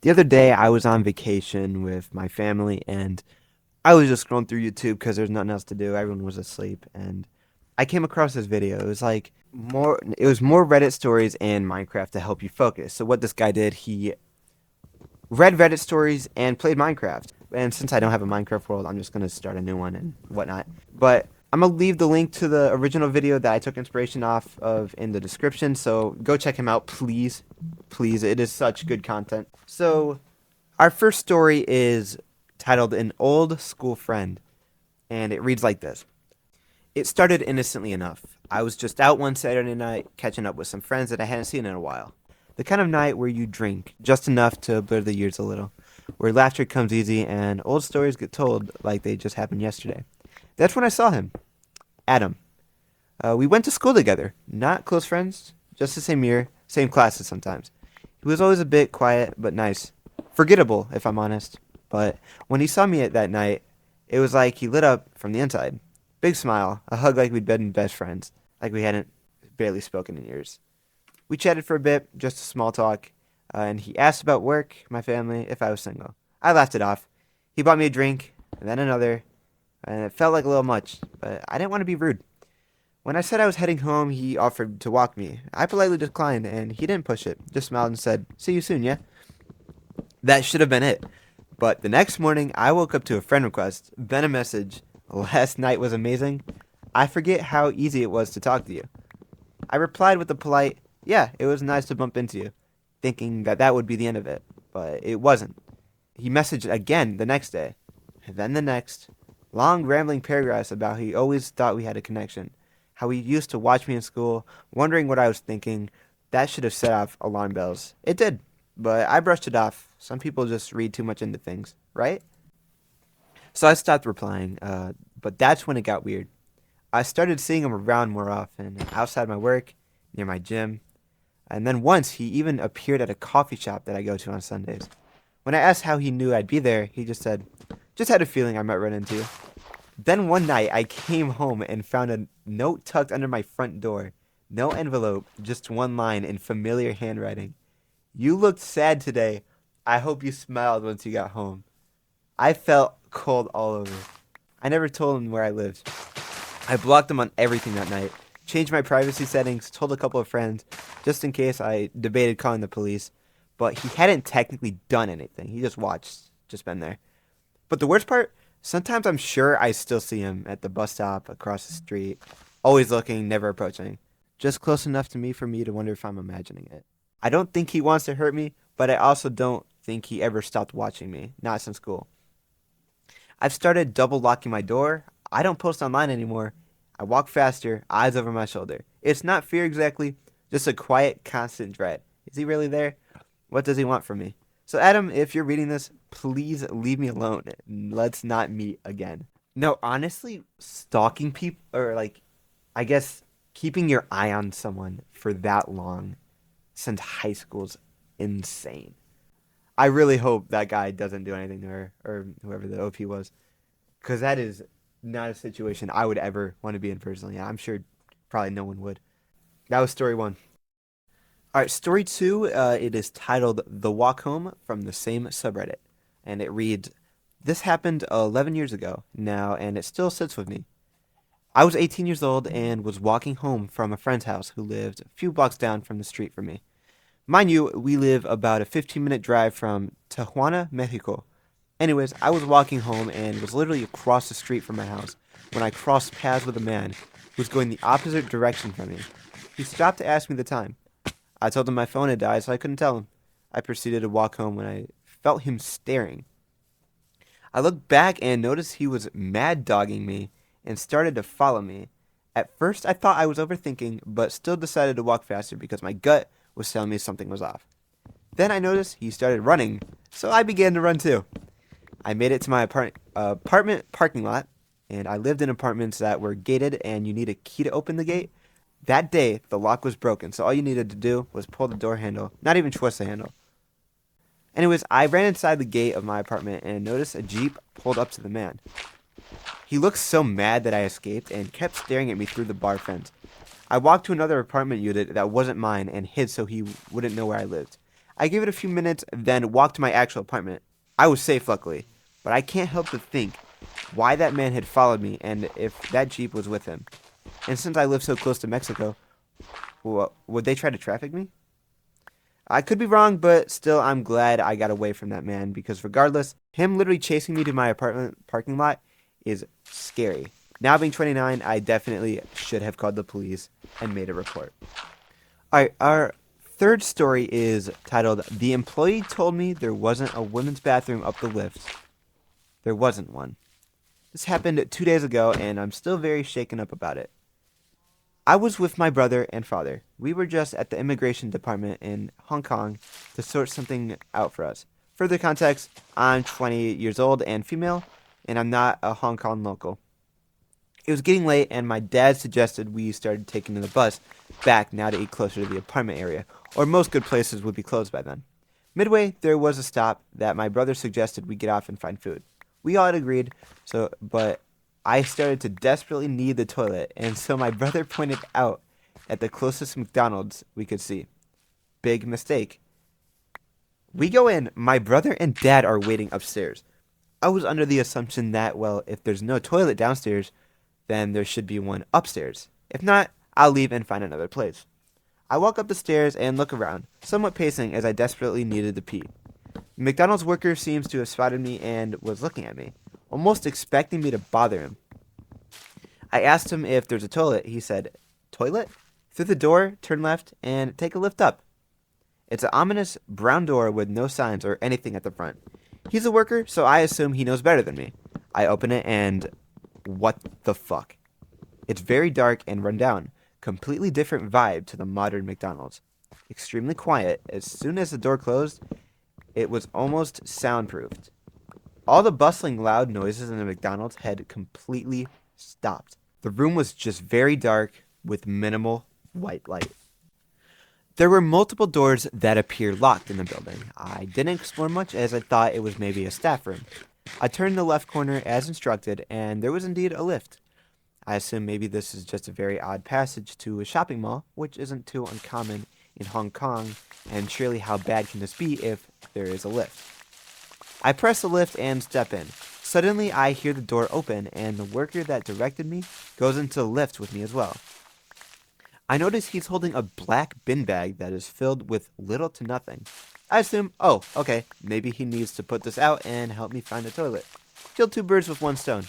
The other day, I was on vacation with my family, and I was just scrolling through YouTube because there's nothing else to do. Everyone was asleep, and I came across this video. It was more Reddit stories and Minecraft to help you focus. So what this guy did, he read Reddit stories and played Minecraft. And since I don't have a Minecraft world, I'm just gonna start a new one and whatnot. But I'm gonna leave the link to the original video that I took inspiration off of in the description. So go check him out, please. Please, it is such good content. So our first story is titled An Old School Friend, and it reads like this. It started innocently enough. I was just out one Saturday night catching up with some friends that I hadn't seen in a while. The kind of night where you drink just enough to blur the years a little, where laughter comes easy and old stories get told like they just happened yesterday. That's when I saw him, Adam. We went to school together, not close friends, just the same year, same classes sometimes. He was always a bit quiet but nice. Forgettable, if I'm honest. But when he saw me at that night, it was like he lit up from the inside. Big smile, a hug like we'd been best friends, like we hadn't barely spoken in years. We chatted for a bit, just a small talk, and he asked about work, my family, if I was single. I laughed it off. He bought me a drink, and then another, and it felt like a little much, but I didn't want to be rude. When I said I was heading home, he offered to walk me. I politely declined, and he didn't push it, just smiled and said, "See you soon, yeah?" That should have been it. But the next morning, I woke up to a friend request, then a message. Last night was amazing. I forget how easy it was to talk to you. I replied with a polite, "Yeah, it was nice to bump into you," thinking that that would be the end of it. But it wasn't. He messaged again the next day, and then the next. Long, rambling paragraphs about how he always thought we had a connection, how he used to watch me in school, wondering what I was thinking. That should have set off alarm bells. It did, but I brushed it off. Some people just read too much into things, right? So I stopped replying, but that's when it got weird. I started seeing him around more often, outside my work, near my gym, and then once he even appeared at a coffee shop that I go to on Sundays. When I asked how he knew I'd be there, he just said, "Just had a feeling I might run into you." Then one night I came home and found a note tucked under my front door. No envelope, just one line in familiar handwriting. "You looked sad today. I hope you smiled once you got home." I felt cold all over. I never told him where I lived. I blocked him on everything that night, changed my privacy settings, told a couple of friends, just in case I debated calling the police. But he hadn't technically done anything. He just watched, just been there. But the worst part, sometimes I'm sure I still see him at the bus stop, across the street, always looking, never approaching. Just close enough to me for me to wonder if I'm imagining it. I don't think he wants to hurt me, but I also don't think he ever stopped watching me, not since school. I've started double locking my door. I don't post online anymore. I walk faster, eyes over my shoulder. It's not fear exactly, just a quiet, constant dread. Is he really there? What does he want from me? So, Adam, if you're reading this, please leave me alone. Let's not meet again. No, honestly, stalking people, or like, I guess keeping your eye on someone for that long since high school's insane. I really hope that guy doesn't do anything to her or whoever the OP was, because that is not a situation I would ever want to be in personally. I'm sure probably no one would. That was story one. All right, story two. It is titled "The Walk Home" from the same subreddit, and it reads, "This happened 11 years ago now, and it still sits with me. I was 18 years old and was walking home from a friend's house who lived a few blocks down from the street from me. Mind you, we live about a 15-minute drive from Tijuana, Mexico. Anyways, I was walking home and was literally across the street from my house when I crossed paths with a man who was going the opposite direction from me. He stopped to ask me the time. I told him my phone had died, so I couldn't tell him. I proceeded to walk home when I felt him staring. I looked back and noticed he was mad dogging me and started to follow me. At first, I thought I was overthinking, but still decided to walk faster because my gut was telling me something was off. Then I noticed he started running, so I began to run too. I made it to my apartment parking lot, and I lived in apartments that were gated and you need a key to open the gate. That day, the lock was broken, so all you needed to do was pull the door handle, not even twist the handle. Anyways, I ran inside the gate of my apartment and noticed a Jeep pulled up to the man. He looked so mad that I escaped and kept staring at me through the bar fence. I walked to another apartment unit that wasn't mine and hid so he wouldn't know where I lived. I gave it a few minutes, then walked to my actual apartment. I was safe, luckily, but I can't help but think why that man had followed me and if that Jeep was with him. And since I live so close to Mexico, would they try to traffic me? I could be wrong, but still, I'm glad I got away from that man because regardless, him literally chasing me to my apartment parking lot is scary. Now being 29, I definitely should have called the police and made a report. Alright, our third story is titled, The Employee Told Me There Wasn't a Women's Bathroom Up the Lifts. There wasn't one. This happened 2 days ago, and I'm still very shaken up about it. I was with my brother and father. We were just at the immigration department in Hong Kong to sort something out for us. Further context, I'm 20 years old and female, and I'm not a Hong Kong local. It was getting late, and my dad suggested we started taking the bus back now to eat closer to the apartment area, or most good places would be closed by then. Midway, there was a stop that my brother suggested we get off and find food. We all had agreed, but I started to desperately need the toilet, and so my brother pointed out at the closest McDonald's we could see. Big mistake. We go in, my brother and dad are waiting upstairs. I was under the assumption that, well, if there's no toilet downstairs, then there should be one upstairs. If not, I'll leave and find another place. I walk up the stairs and look around, somewhat pacing as I desperately needed to pee. The McDonald's worker seems to have spotted me and was looking at me, almost expecting me to bother him. I asked him if there's a toilet. He said, "Toilet?" Through the door, turn left, and take a lift up. It's an ominous brown door with no signs or anything at the front. He's a worker, so I assume he knows better than me. I open it and what the fuck? It's very dark and run down. Completely different vibe to the modern McDonald's. Extremely quiet. As soon as the door closed, it was almost soundproofed. All the bustling loud noises in the McDonald's had completely stopped. The room was just very dark with minimal white light. There were multiple doors that appeared locked in the building. I didn't explore much as I thought it was maybe a staff room. I turned the left corner as instructed, and there was indeed a lift. I assume maybe this is just a very odd passage to a shopping mall, which isn't too uncommon in Hong Kong, and surely how bad can this be if there is a lift? I press the lift and step in. Suddenly, I hear the door open, and the worker that directed me goes into the lift with me as well. I notice he's holding a black bin bag that is filled with little to nothing. I assume, oh, okay, maybe he needs to put this out and help me find a toilet. Kill two birds with one stone.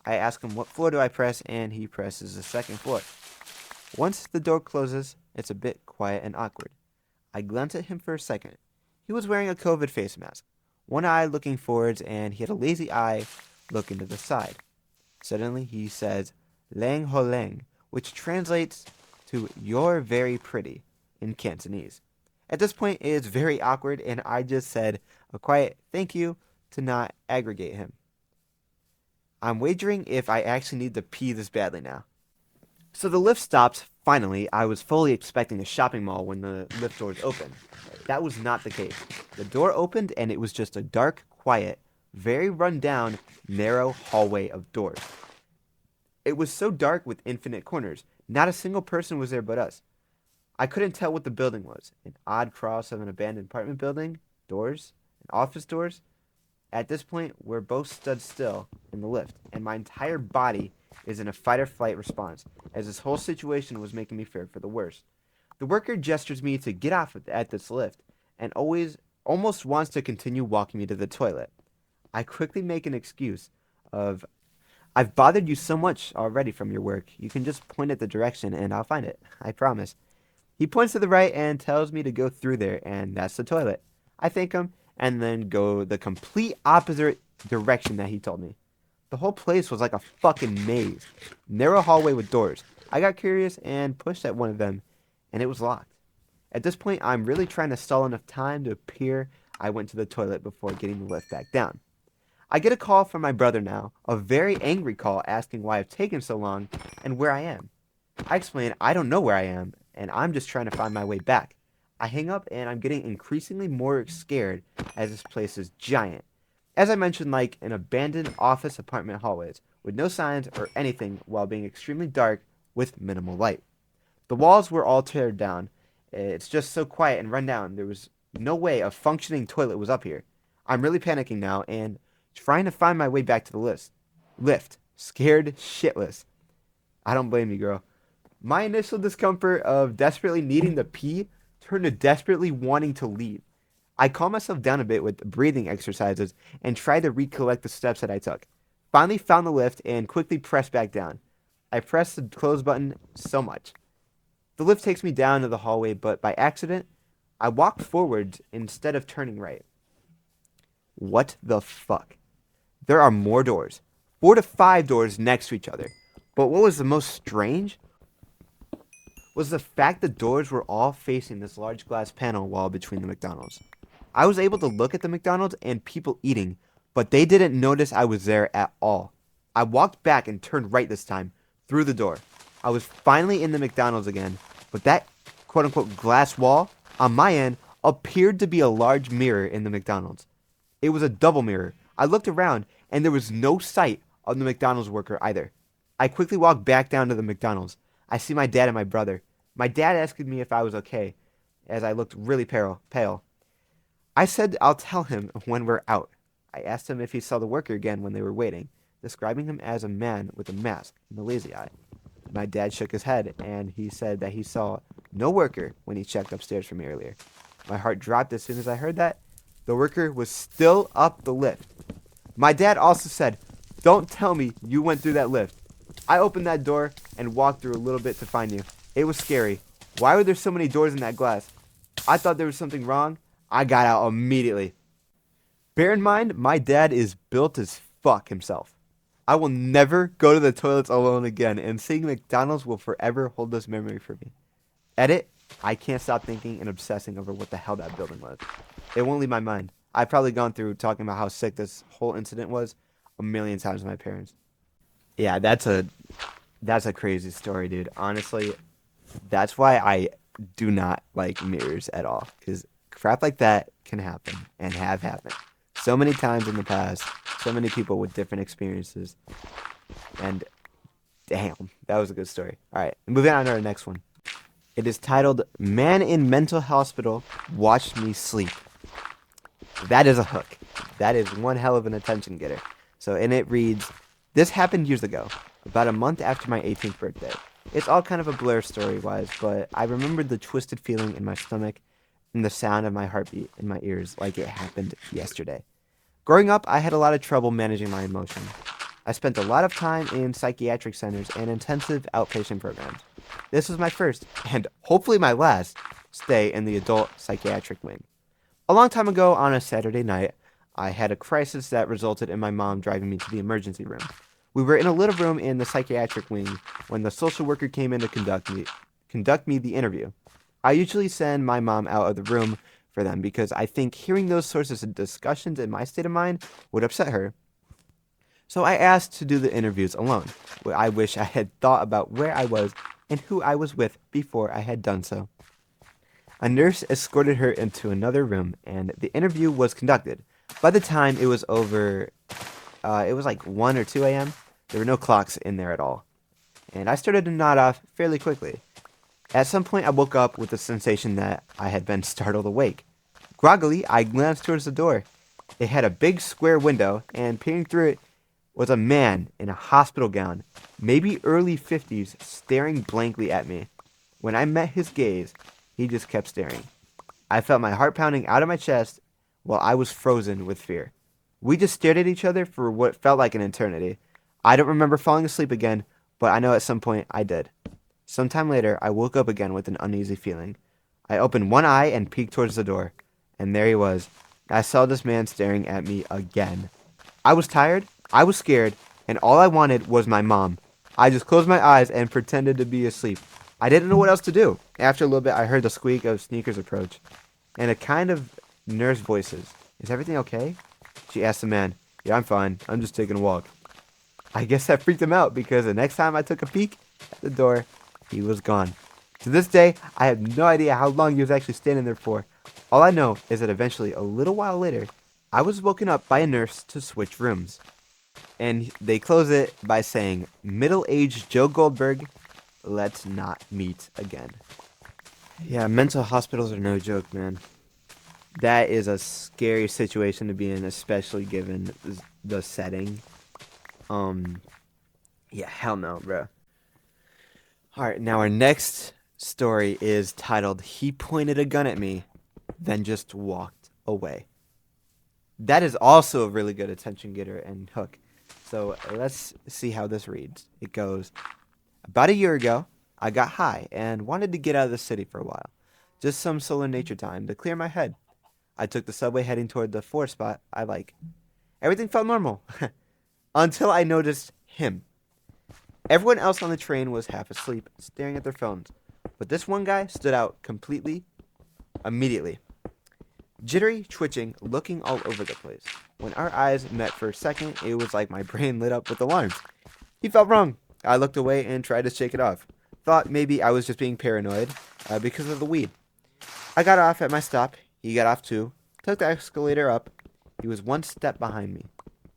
I ask him what floor do I press, and he presses the second floor. Once the door closes, it's a bit quiet and awkward. I glance at him for a second. He was wearing a COVID face mask, one eye looking forwards, and he had a lazy eye looking to the side. Suddenly, he says, "Lang ho lang," which translates to "you're very pretty" in Cantonese. At this point, it is very awkward, and I just said a quiet thank you to not aggregate him. I'm wagering if I actually need to pee this badly now. So the lift stops. Finally, I was fully expecting a shopping mall when the lift doors opened. That was not the case. The door opened, and it was just a dark, quiet, very run-down, narrow hallway of doors. It was so dark with infinite corners. Not a single person was there but us. I couldn't tell what the building was. An odd cross of an abandoned apartment building, doors, and office doors. At this point, we're both stood still in the lift, and my entire body is in a fight-or-flight response, as this whole situation was making me fear for the worst. The worker gestures me to get off at this lift, and almost wants to continue walking me to the toilet. I quickly make an excuse of, "I've bothered you so much already from your work. You can just point at the direction, and I'll find it. I promise." He points to the right and tells me to go through there, and that's the toilet. I thank him, and then go the complete opposite direction that he told me. The whole place was like a fucking maze. Narrow hallway with doors. I got curious and pushed at one of them, and it was locked. At this point, I'm really trying to stall enough time to appear I went to the toilet before getting the lift back down. I get a call from my brother now, a very angry call asking why I've taken so long and where I am. I explain I don't know where I am, and I'm just trying to find my way back. I hang up, and I'm getting increasingly more scared as this place is giant. As I mentioned, like an abandoned office apartment hallways, with no signs or anything while being extremely dark with minimal light. The walls were all teared down. It's just so quiet and run down. There was No way a functioning toilet was up here. I'm really panicking now and trying to find my way back to the lift. Scared shitless. I don't blame you, girl. My initial discomfort of desperately needing to pee turned to desperately wanting to leave. I calmed myself down a bit with breathing exercises and tried to recollect the steps that I took. Finally found the lift and quickly pressed back down. I pressed the close button so much. The lift takes me down to the hallway, but by accident, I walked forward instead of turning right. What the fuck? There are more doors. 4 to 5 doors next to each other. But what was the most strange was the fact the doors were all facing this large glass panel wall between the McDonald's. I was able to look at the McDonald's and people eating, but they didn't notice I was there at all. I walked back and turned right this time, through the door. I was finally in the McDonald's again, but that quote unquote glass wall on my end appeared to be a large mirror in the McDonald's. It was a double mirror. I looked around and there was no sight of the McDonald's worker either. I quickly walked back down to the McDonald's. I see my dad and my brother. My dad asked me if I was okay, as I looked really pale. I said I'll tell him when we're out. I asked him if he saw the worker again when they were waiting, describing him as a man with a mask and a lazy eye. My dad shook his head, and he said that he saw no worker when he checked upstairs for me earlier. My heart dropped as soon as I heard that. The worker was still up the lift. My dad also said, "Don't tell me you went through that lift." I opened that door and walked through a little bit to find you. It was scary. Why were there so many doors in that glass? I thought there was something wrong. I got out immediately. Bear in mind, my dad is built as fuck himself. I will never go to the toilets alone again, and seeing McDonald's will forever hold this memory for me. Edit, I can't stop thinking and obsessing over what the hell that building was. It won't leave my mind. I've probably gone through talking about how sick this whole incident was a million times with my parents. Yeah, that's a crazy story, dude. Honestly, that's why I do not like mirrors at all, because crap like that can happen and have happened so many times in the past. So many people with different experiences, and damn, that was a good story. All right, moving on to our next one. It is titled "Man in Mental Hospital Watched Me Sleep." That is a hook. That is one hell of an attention getter. So in it reads, "This happened years ago, about a month after my 18th birthday. It's all kind of a blur story-wise, but I remembered the twisted feeling in my stomach and the sound of my heartbeat in my ears like it happened yesterday. Growing up, I had a lot of trouble managing my emotions. I spent a lot of time in psychiatric centers and intensive outpatient programs. This was my first, and hopefully my last, stay in the adult psychiatric wing. A long time ago, on a Saturday night, I had a crisis that resulted in my mom driving me to the emergency room. We were in a little room in the psychiatric wing when the social worker came in to conduct me the interview. I usually send my mom out of the room for them because I think hearing those sources of discussions in my state of mind would upset her. So I asked to do the interviews alone. I wish I had thought about where I was and who I was with before I had done so. A nurse escorted her into another room, and the interview was conducted. By the time it was over, it was like 1 or 2 a.m. There were no clocks in there at all. And I started to nod off fairly quickly. At some point, I woke up with the sensation that I had been startled awake. Groggily, I glanced towards the door. It had a big square window, and peering through it was a man in a hospital gown, maybe early 50s, staring blankly at me. When I met his gaze, he just kept staring. I felt my heart pounding out of my chest while I was frozen with fear. We just stared at each other for what felt like an eternity. I don't remember falling asleep again, but I know at some point I did. Sometime later, I woke up again with an uneasy feeling. I opened one eye and peeked towards the door, and there he was. I saw this man staring at me again. I was tired, I was scared, and all I wanted was my mom. I just closed my eyes and pretended to be asleep. I didn't know what else to do. After a little bit, I heard the squeak of sneakers approach, and a kind of nurse voices. "Is everything okay?" She asked the man. "Yeah, I'm fine. I'm just taking a walk." I guess that freaked him out because the next time I took a peek at the door, he was gone. To this day, I have no idea how long he was actually standing there for. All I know is that eventually, a little while later, I was woken up by a nurse to switch rooms. And they close it by saying, "Middle-aged Joe Goldberg, let's not meet again." Yeah, mental hospitals are no joke, man. That is a scary situation to be in, especially given the setting. Um, yeah, hell no, bro. All right, now our next story is titled "He Pointed a Gun at Me, then Just Walked Away." That is also a really good attention getter and hook. So let's see how this reads. It goes, about a year ago, I got high and wanted to get out of the city for a while. Just some solar nature time to clear my head. I took the subway heading toward the forest spot I like. Everything felt normal until I noticed him. Everyone else on the train was half asleep, staring at their phones. But this one guy stood out completely, immediately. Jittery, twitching, looking all over the place. When our eyes met for a second, it was like my brain lit up with alarms. He felt wrong. I looked away and tried to shake it off. Thought maybe I was just being paranoid because of the weed. I got off at my stop. He got off too. Took the escalator up. He was one step behind me.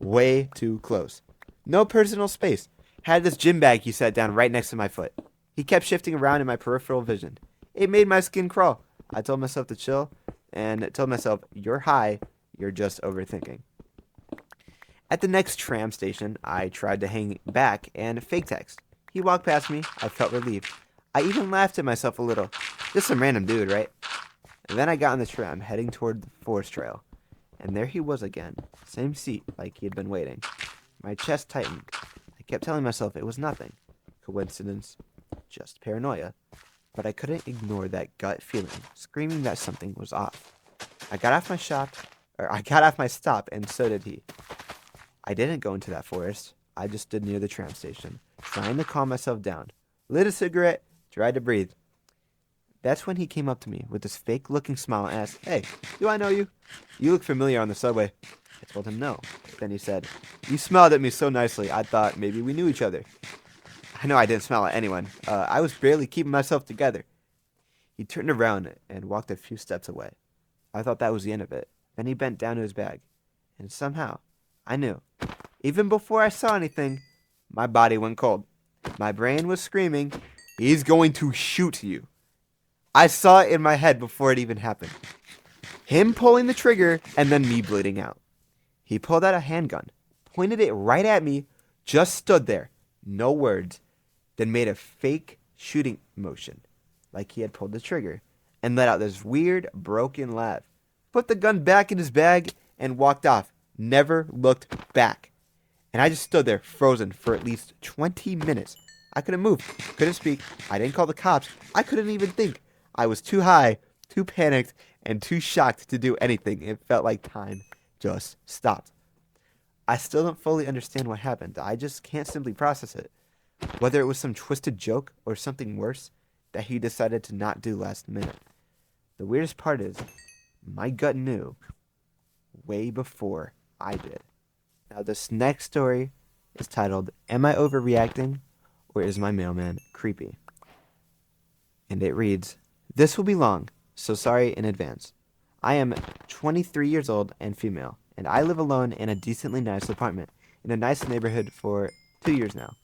Way too close. No personal space. Had this gym bag he set down right next to my foot. He kept shifting around in my peripheral vision. It made my skin crawl. I told myself to chill and told myself, you're high, you're just overthinking. At the next tram station, I tried to hang back and fake text. He walked past me. I felt relieved. I even laughed at myself a little. Just some random dude, right? And then I got on the tram, heading toward the forest trail. And there he was again. Same seat, like he had been waiting. My chest tightened. I kept telling myself it was nothing. Coincidence. Just paranoia. But I couldn't ignore that gut feeling, screaming that something was off. I got off my stop, and so did he. I didn't go into that forest. I just stood near the tram station, trying to calm myself down. Lit a cigarette, tried to breathe. That's when he came up to me with this fake-looking smile and asked, "Hey, do I know you? You look familiar on the subway." I told him no. Then he said, "You smiled at me so nicely, I thought maybe we knew each other." I know I didn't smile at anyone. I was barely keeping myself together. He turned around and walked a few steps away. I thought that was the end of it. Then he bent down to his bag. And somehow, I knew. Even before I saw anything, my body went cold. My brain was screaming, "He's going to shoot you." I saw it in my head before it even happened. Him pulling the trigger and then me bleeding out. He pulled out a handgun, pointed it right at me, just stood there, no words, then made a fake shooting motion, like he had pulled the trigger, and let out this weird, broken laugh. Put the gun back in his bag and walked off. Never looked back. And I just stood there, frozen, for at least 20 minutes. I couldn't move, couldn't speak. I didn't call the cops. I couldn't even think. I was too high, too panicked, and too shocked to do anything. It felt like time just stopped. I still don't fully understand what happened. I just can't simply process it. Whether it was some twisted joke or something worse that he decided to not do last minute. The weirdest part is, my gut knew way before I did. Now, this next story is titled, "Am I Overreacting or Is My Mailman Creepy?" And it reads, "This will be long, so sorry in advance. I am 23 years old and female, and I live alone in a decently nice apartment in a nice neighborhood for 2 years now.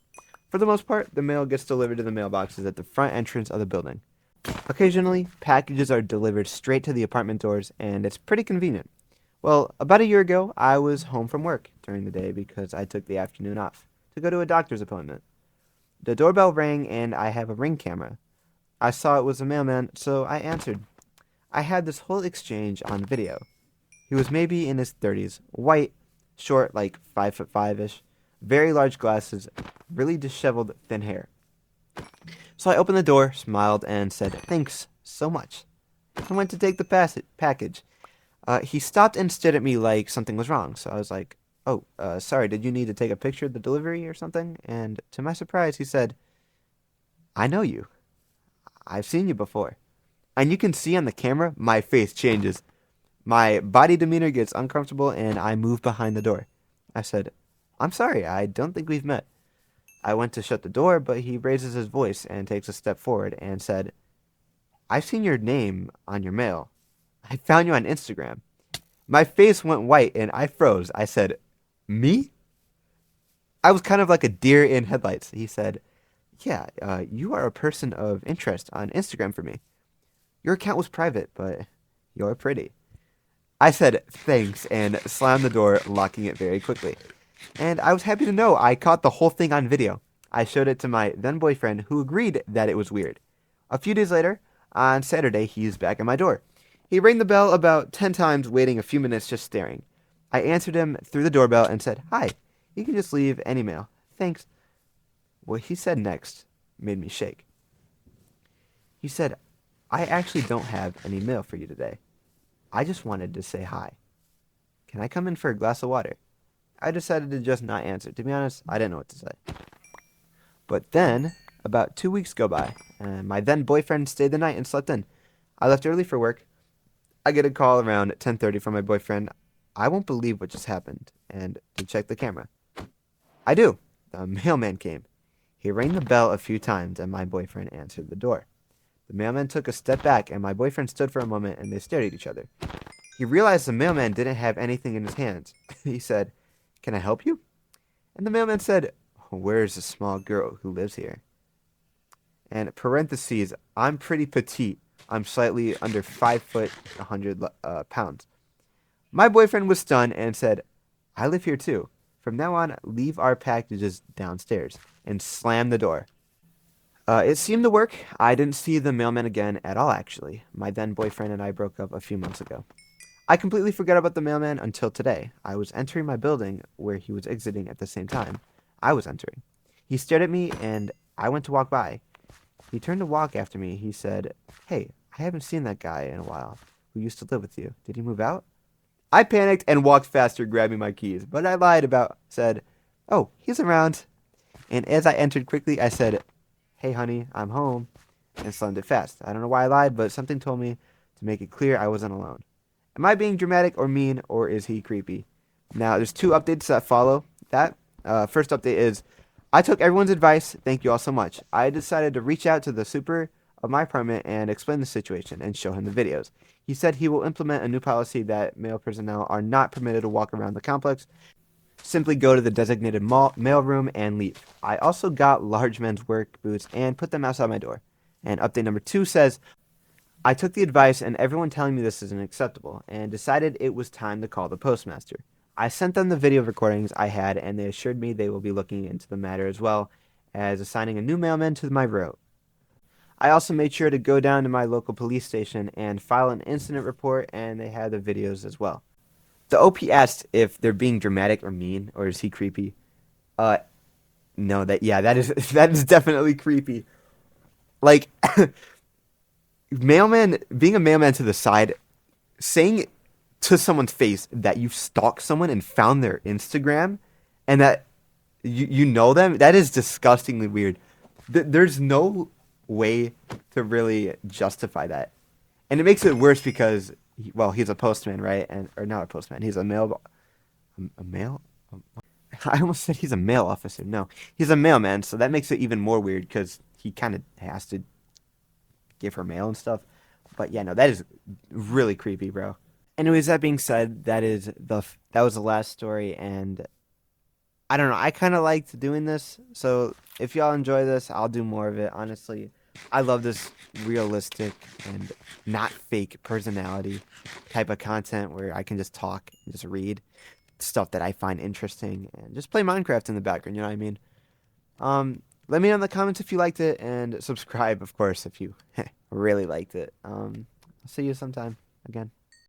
For the most part, the mail gets delivered to the mailboxes at the front entrance of the building. Occasionally, packages are delivered straight to the apartment doors, and it's pretty convenient. Well, about a year ago, I was home from work during the day because I took the afternoon off to go to a doctor's appointment. The doorbell rang, and I have a Ring camera. I saw it was a mailman, so I answered. I had this whole exchange on video. He was maybe in his 30s, white, short, like 5'5"-ish, very large glasses, really disheveled, thin hair. So I opened the door, smiled, and said, "Thanks so much." I went to take the package. He stopped and stared at me like something was wrong. So I was like, "Oh, sorry, did you need to take a picture of the delivery or something?" And to my surprise, he said, "I know you. I've seen you before." And you can see on the camera, my face changes. My body demeanor gets uncomfortable, and I move behind the door. I said, "I'm sorry, I don't think we've met." I went to shut the door, but he raises his voice and takes a step forward and said, "I've seen your name on your mail. I found you on Instagram." My face went white and I froze. I said, "Me?" I was kind of like a deer in headlights. He said, "Yeah, you are a person of interest on Instagram for me. Your account was private, but you're pretty." I said thanks and slammed the door, locking it very quickly. And I was happy to know I caught the whole thing on video. I showed it to my then boyfriend, who agreed that it was weird. A few days later, on Saturday, he was back at my door. He rang the bell about 10 times, waiting a few minutes just staring. I answered him through the doorbell and said, "Hi, you can just leave any mail. Thanks." What he said next made me shake. He said, "I actually don't have any mail for you today. I just wanted to say hi. Can I come in for a glass of water?" I decided to just not answer. To be honest, I didn't know what to say. But then, about 2 weeks go by, and my then boyfriend stayed the night and slept in. I left early for work. I get a call around 10:30 from my boyfriend. I won't believe what just happened, and to check the camera. I do. The mailman came. He rang the bell a few times, and my boyfriend answered the door. The mailman took a step back, and my boyfriend stood for a moment, and they stared at each other. He realized the mailman didn't have anything in his hands. He said, "Can I help you?" And the mailman said, "Where's the small girl who lives here?" And parentheses, I'm pretty petite. I'm slightly under 5 foot, 100 pounds. My boyfriend was stunned and said, "I live here too. From now on, leave our packages downstairs," and slammed the door. It seemed to work. I didn't see the mailman again at all, actually. My then boyfriend and I broke up a few months ago. I completely forgot about the mailman until today. I was entering my building where he was exiting at the same time I was entering. He stared at me and I went to walk by. He turned to walk after me. He said, "Hey, I haven't seen that guy in a while who used to live with you. Did he move out?" I panicked and walked faster, grabbing my keys, but I lied about, said, "Oh, he's around." And as I entered quickly, I said, "Hey, honey, I'm home," and slammed it fast. I don't know why I lied, but something told me to make it clear I wasn't alone. Am I being dramatic or mean, or is he creepy? Now, there's two updates that follow that. First update is, I took everyone's advice. Thank you all so much. I decided to reach out to the super of my apartment and explain the situation and show him the videos. He said he will implement a new policy that male personnel are not permitted to walk around the complex. Simply go to the designated mail room and leave. I also got large men's work boots and put them outside my door. And update number 2 says, I took the advice and everyone telling me this isn't acceptable and decided it was time to call the postmaster. I sent them the video recordings I had and they assured me they will be looking into the matter as well as assigning a new mailman to my route. I also made sure to go down to my local police station and file an incident report and they had the videos as well. The OP asked if they're being dramatic or mean or is he creepy? Uh no, that is that is definitely creepy. Like mailman being a mailman to the side, saying to someone's face that you stalked someone and found their Instagram and that you know them, that is disgustingly weird. There's no way to really justify that. And it makes it worse because well, he's a postman, right? And or not a postman. He's a mail I almost said he's a mail officer. No, he's a mailman, so that makes it even more weird cuz he kind of has to give her mail and stuff. But yeah, no, that is really creepy, bro. Anyways, that being said, that was the last story, and I don't know. I kind of liked doing this, so if y'all enjoy this, I'll do more of it. Honestly, I love this realistic and not fake personality type of content where I can just talk and just read stuff that I find interesting and just play Minecraft in the background. You know what I mean? Let me know in the comments if you liked it, and subscribe, of course, if you really liked it. I'll see you sometime again.